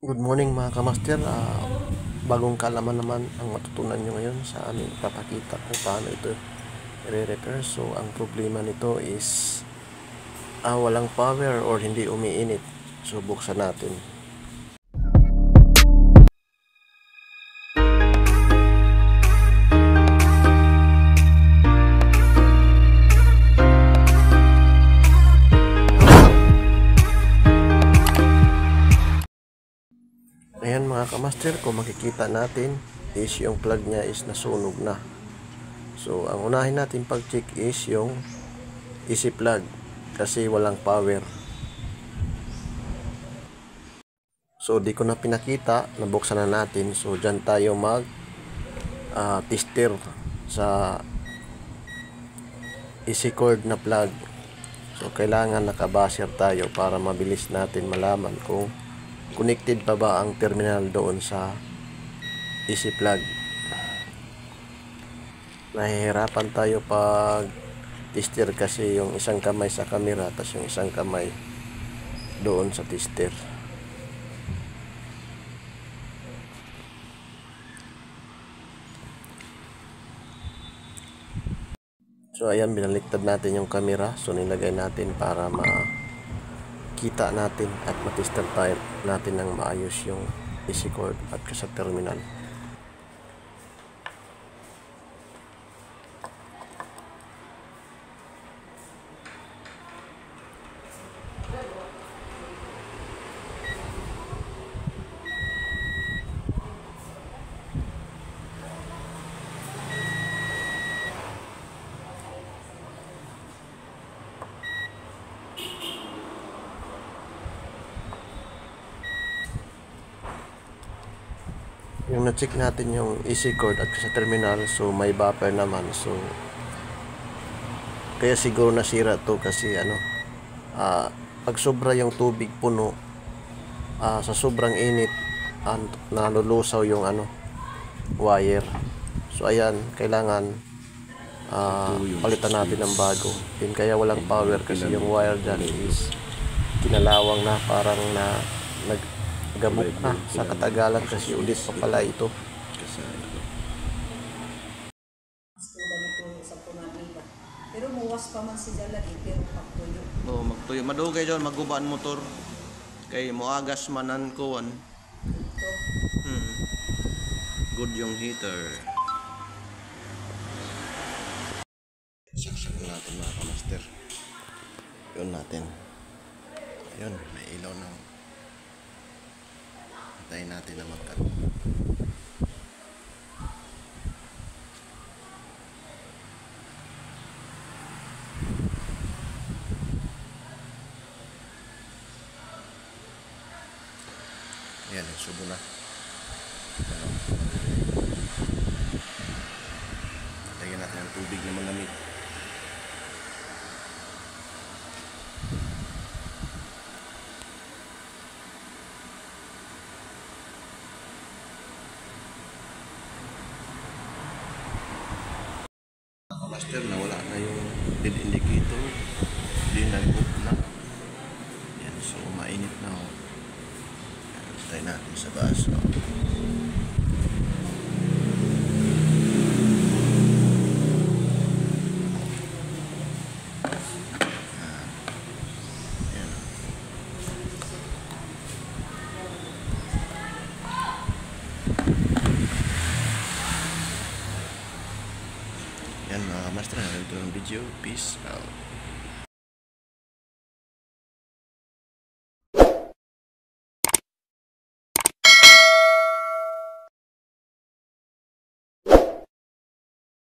Good morning mga kamaster. Bagong kalaman naman ang matutunan nyo ngayon sa aming papakita kung paano ito i-repair. So ang problema nito is walang power or hindi umiinit. So buksan natin. Ayan mga kamaster, kung makikita natin is yung plug niya is nasunog na. So ang unahin natin pag-check is yung AC plug kasi walang power. So di ko na pinakita, nabuksan na natin. So dyan tayo mag tester sa AC cord na plug. So kailangan nakabaser tayo para mabilis natin malaman kung connected pa ba ang terminal doon sa AC plug. Nahihirapan tayo pag tester kasi yung isang kamay sa camera tapos yung isang kamay doon sa tester. So ayan, binaliktad natin yung camera. So nilagay natin para makita natin at matester tayo natin ng maayos yung AC cord at sa terminal. Yung na-check natin yung AC cord at sa terminal, so may buffer naman. So kaya siguro nasira to kasi pag sobra yung tubig puno, sa sobrang init nalulusaw yung wire. So ayan, kailangan palitan natin ng bago. Din kaya walang power kasi yung wire dyan is kinalawang na, parang naggamok na sa katagalan kasi ulit pa pala ito. Pero muwas pa man si lagi pero magtuyo. Oh, magtuyo. Madugay dyan, magubaan motor. Kay moagas manan ko. Good yung heater. Saksak natin mga kamaster. Yun natin. Ayun, may ilaw na. Hintayin natin na magkat. Ayan, subo na. Lagyan natin ng tubig na malamig. Master, nawala na yung lead indicator. Hindi nag-book na. Yan, so mainit na. Tayo natin sa baso. Yan mga master, ito yung video. Peace out.